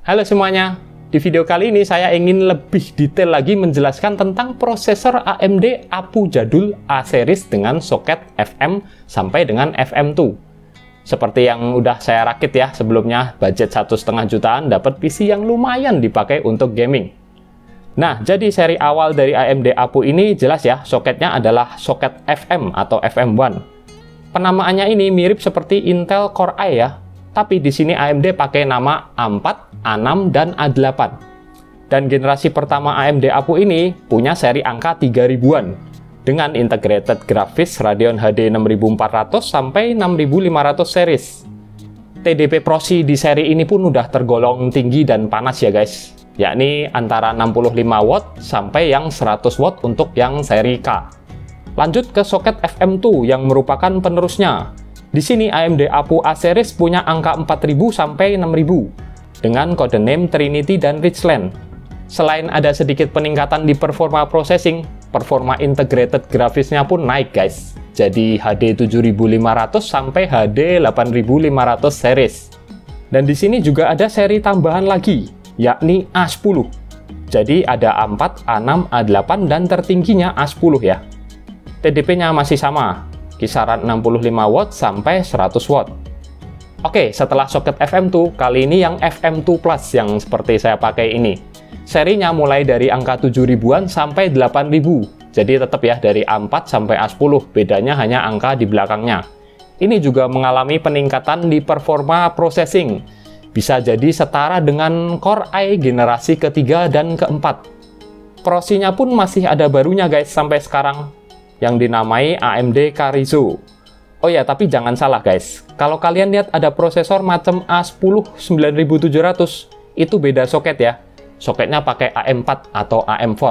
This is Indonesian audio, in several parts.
Halo semuanya, di video kali ini saya ingin lebih detail lagi menjelaskan tentang prosesor AMD APU jadul A-series dengan soket FM sampai dengan FM2. Seperti yang udah saya rakit ya sebelumnya, budget 1,5 jutaan dapat PC yang lumayan dipakai untuk gaming. Nah, jadi seri awal dari AMD APU ini jelas ya, soketnya adalah soket FM atau FM1. Penamaannya ini mirip seperti Intel Core i ya. Tapi di sini AMD pakai nama A4, A6, dan A8. Dan generasi pertama AMD APU ini punya seri angka 3000-an dengan integrated graphics Radeon HD 6400 sampai 6500 series. TDP Proci di seri ini pun udah tergolong tinggi dan panas ya guys, yakni antara 65 watt sampai yang 100 watt untuk yang seri K. Lanjut ke soket FM2 yang merupakan penerusnya. Di sini AMD APU A-series punya angka 4000 sampai 6000 dengan kode name Trinity dan Richland. Selain ada sedikit peningkatan di performa processing, performa integrated grafisnya pun naik guys. Jadi HD 7500 sampai HD 8500 series. Dan di sini juga ada seri tambahan lagi, yakni A10. Jadi ada A4, A6, A8 dan tertingginya A10 ya. TDP-nya masih sama, kisaran 65 watt sampai 100 watt. Oke, setelah soket FM2, kali ini yang FM2 Plus yang seperti saya pakai ini. Serinya mulai dari angka 7000-an sampai 8000. Jadi tetap ya dari A4 sampai A10, bedanya hanya angka di belakangnya. Ini juga mengalami peningkatan di performa processing. Bisa jadi setara dengan Core i generasi ketiga dan keempat. Prosinya pun masih ada barunya guys sampai sekarang, yang dinamai AMD Carrizo. Oh ya, tapi jangan salah guys, kalau kalian lihat ada prosesor macam A10 9700, itu beda soket ya. Soketnya pakai AM4 atau AM4.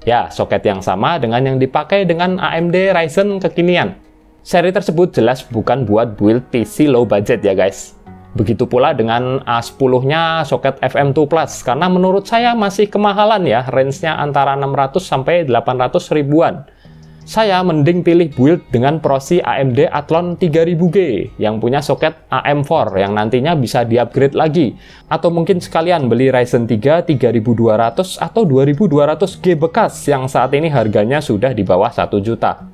Ya, soket yang sama dengan yang dipakai dengan AMD Ryzen kekinian. Seri tersebut jelas bukan buat build PC low budget ya guys. Begitu pula dengan A10-nya soket FM2 Plus, karena menurut saya masih kemahalan ya, range-nya antara 600 sampai 800 ribuan. Saya mending pilih build dengan prosi AMD Athlon 3000G yang punya soket AM4 yang nantinya bisa di-upgrade lagi. Atau mungkin sekalian beli Ryzen 3 3200 atau 2200G bekas yang saat ini harganya sudah di bawah 1 juta.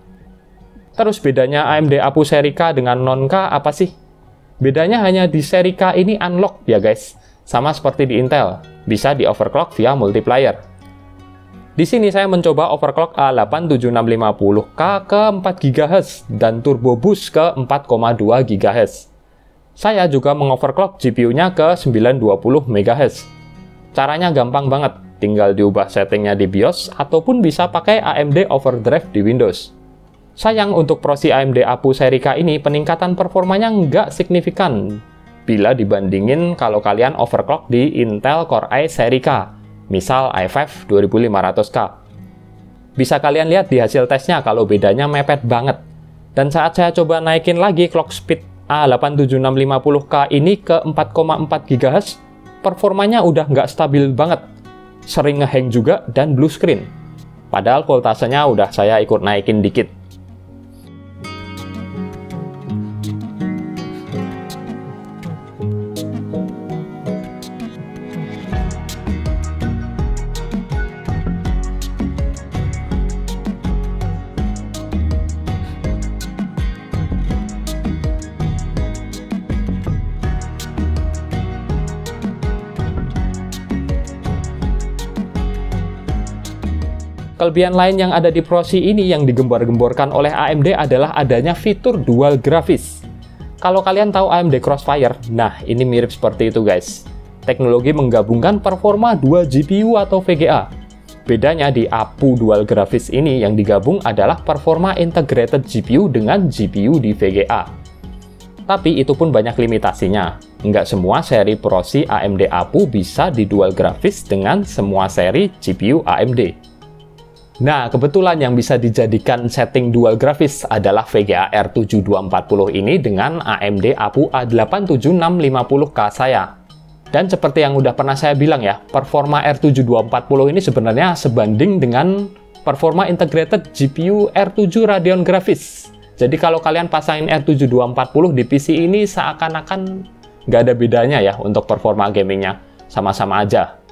Terus bedanya AMD APU seri K dengan non-K apa sih? Bedanya hanya di seri K ini unlock ya guys. Sama seperti di Intel, bisa di-overclock via multiplier. Di sini saya mencoba overclock A8 7650K ke 4 GHz dan turbo boost ke 4,2 GHz. Saya juga mengoverclock GPU-nya ke 920 MHz. Caranya gampang banget, tinggal diubah settingnya di BIOS ataupun bisa pakai AMD Overdrive di Windows. Sayang untuk prosi AMD APU seri K ini peningkatan performanya nggak signifikan bila dibandingin kalau kalian overclock di Intel Core i seri K. Misal i5 2500K. Bisa kalian lihat di hasil tesnya kalau bedanya mepet banget. Dan saat saya coba naikin lagi clock speed A8 7650K ini ke 4,4 GHz, performanya udah nggak stabil banget. Sering ngehang juga dan blue screen. Padahal voltasenya udah saya ikut naikin dikit. Kelebihan lain yang ada di prosi ini yang digembar-gemborkan oleh AMD adalah adanya fitur dual grafis. Kalau kalian tahu AMD Crossfire, nah ini mirip seperti itu guys. Teknologi menggabungkan performa dua GPU atau VGA. Bedanya di APU dual grafis ini yang digabung adalah performa integrated GPU dengan GPU di VGA. Tapi itu pun banyak limitasinya. Nggak semua seri prosi AMD APU bisa di dual grafis dengan semua seri GPU AMD. Nah, kebetulan yang bisa dijadikan setting dual grafis adalah VGA R7240 ini dengan AMD APU A8 7650K saya. Dan seperti yang udah pernah saya bilang ya, performa R7240 ini sebenarnya sebanding dengan performa integrated GPU R7 Radeon Graphics. Jadi kalau kalian pasangin R7240 di PC ini seakan-akan nggak ada bedanya ya untuk performa gamingnya. sama-sama aja.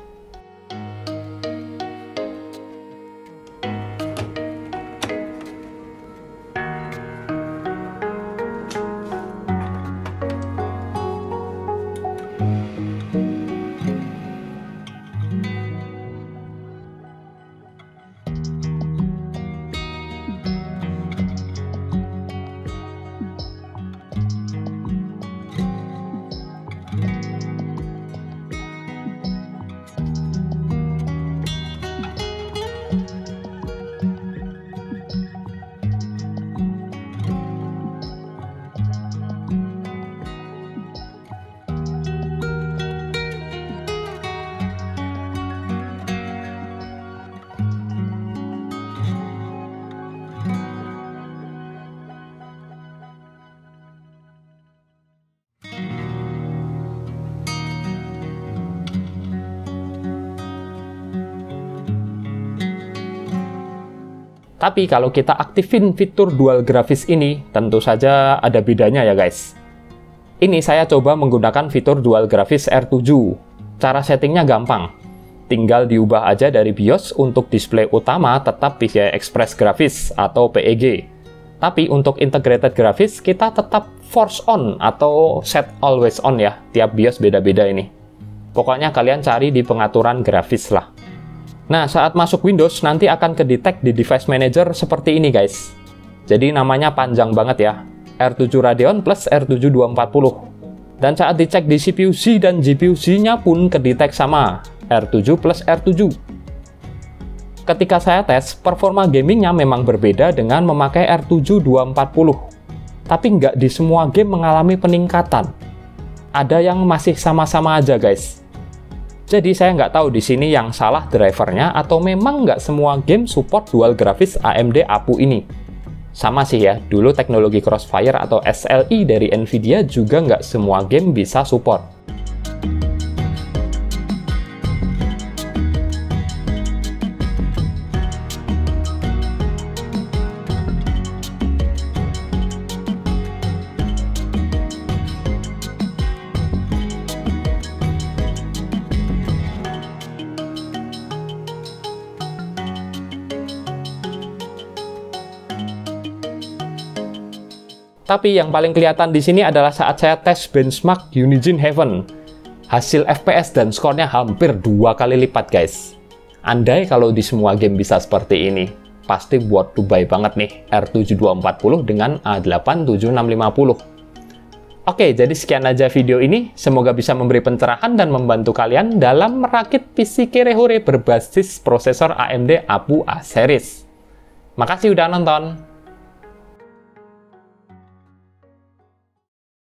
Tapi kalau kita aktifin fitur dual grafis ini, tentu saja ada bedanya ya guys. Ini saya coba menggunakan fitur dual grafis R7. Cara settingnya gampang. Tinggal diubah aja dari BIOS untuk display utama tetap PCI Express Graphics atau PEG. Tapi untuk integrated graphics kita tetap force on atau set always on ya. Tiap BIOS beda-beda ini. Pokoknya kalian cari di pengaturan grafis lah. Nah, saat masuk Windows, nanti akan kedetect di Device Manager seperti ini, guys. Jadi, namanya panjang banget ya. R7 Radeon plus R7 240. Dan saat dicek di CPU-Z dan GPU-Z-nya pun kedetect sama, R7 plus R7. Ketika saya tes, performa gamingnya memang berbeda dengan memakai R7 240. Tapi nggak di semua game mengalami peningkatan. Ada yang masih sama-sama aja, guys. Jadi saya nggak tahu di sini yang salah drivernya atau memang nggak semua game support dual grafis AMD APU ini. Sama sih ya, dulu teknologi Crossfire atau SLI dari Nvidia juga nggak semua game bisa support. Tapi yang paling kelihatan di sini adalah saat saya tes benchmark Unigine Heaven. Hasil FPS dan skornya hampir 2 kali lipat, guys. Andai kalau di semua game bisa seperti ini, pasti worth to buy banget nih R7 240 dengan A8 7650. Oke, jadi sekian aja video ini. Semoga bisa memberi pencerahan dan membantu kalian dalam merakit PC Kirehore berbasis prosesor AMD APU A-Series. Makasih udah nonton.